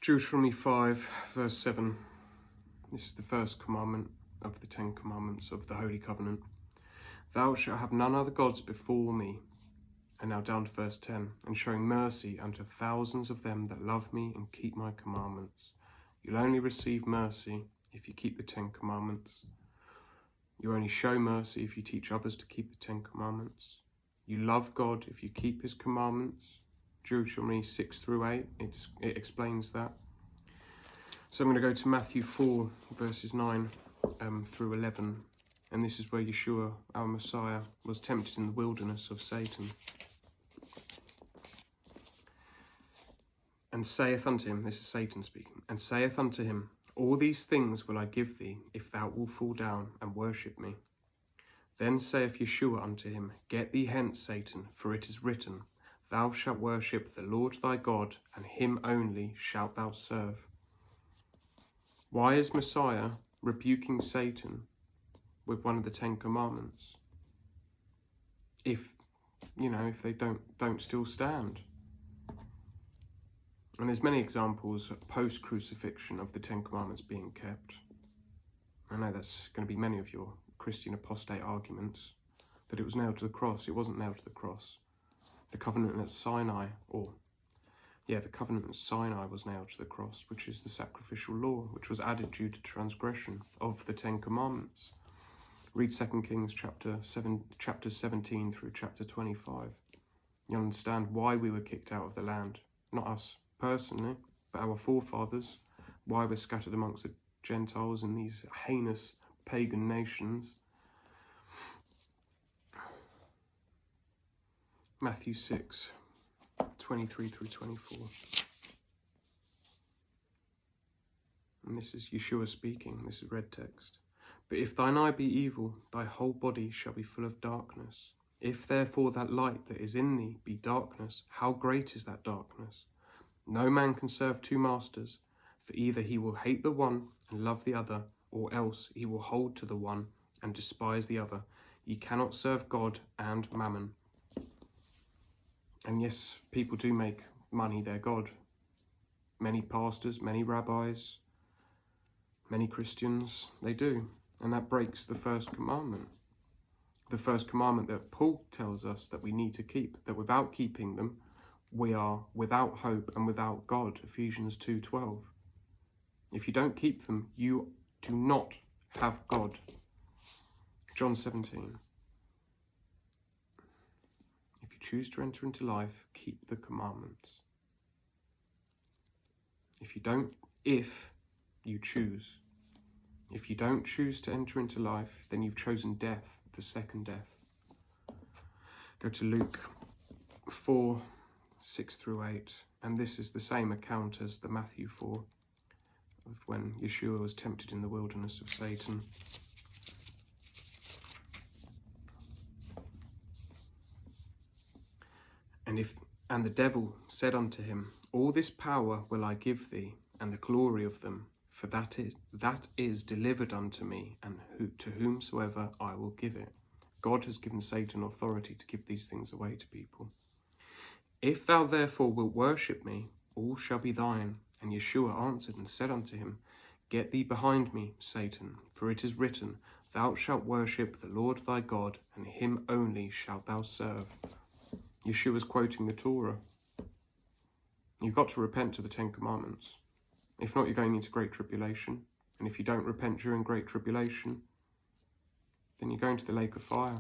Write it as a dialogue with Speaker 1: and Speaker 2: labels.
Speaker 1: Deuteronomy 5, verse 7. This is the first commandment of the 10 commandments of the Holy Covenant. Thou shalt have none other gods before me. And now down to verse 10. And showing mercy unto thousands of them that love me and keep my commandments. You'll only receive mercy if you keep the 10 commandments. You only show mercy if you teach others to keep the 10 commandments. You love God if you keep his commandments. Deuteronomy 6 through 8, it explains that. So I'm going to go to Matthew 4, verses 9 through 11. And this is where Yeshua, our Messiah, was tempted in the wilderness of Satan. And saith unto him, this is Satan speaking, and saith unto him, all these things will I give thee, if thou wilt fall down and worship me. Then saith Yeshua unto him, get thee hence, Satan, for it is written, thou shalt worship the Lord thy God, and him only shalt thou serve. Why is Messiah rebuking Satan with one of the 10 commandments? If they don't still stand. And there's many examples post-crucifixion of the 10 commandments being kept. I know that's going to be many of your Christian apostate arguments, that it was nailed to the cross. It wasn't nailed to the cross. The covenant at Sinai, the covenant at Sinai was nailed to the cross, which is the sacrificial law, which was added due to transgression of the 10 commandments. Read 2 Kings chapter 17 through chapter 25. You'll understand why we were kicked out of the land. Not us personally, but our forefathers. Why we're scattered amongst the Gentiles in these heinous pagan nations. Matthew 6, 23 through 24. And this is Yeshua speaking. This is red text. But if thine eye be evil, thy whole body shall be full of darkness. If therefore that light that is in thee be darkness, how great is that darkness? No man can serve 2 masters, for either he will hate the one and love the other, or else he will hold to the one and despise the other. Ye cannot serve God and mammon. And yes, people do make money their God. Many pastors, many rabbis, many Christians, they do. And that breaks the first commandment. The first commandment that Paul tells us that we need to keep, that without keeping them, we are without hope and without God, Ephesians 2:12. If you don't keep them, you do not have God. John 17. If you choose to enter into life, keep the commandments. If you choose. If you don't choose to enter into life, then you've chosen death, the second death. Go to Luke 4, 6 through 8. And this is the same account as the Matthew 4, of when Yeshua was tempted in the wilderness of Satan. And the devil said unto him, all this power will I give thee, and the glory of them, for that is delivered unto me, and to whomsoever I will give it. God has given Satan authority to give these things away to people. If thou therefore wilt worship me, all shall be thine. And Yeshua answered and said unto him, get thee behind me, Satan, for it is written, thou shalt worship the Lord thy God, and him only shalt thou serve. Yeshua's quoting the Torah. You've got to repent to the 10 commandments. If not, you're going into great tribulation. And if you don't repent during great tribulation, then you're going to the lake of fire.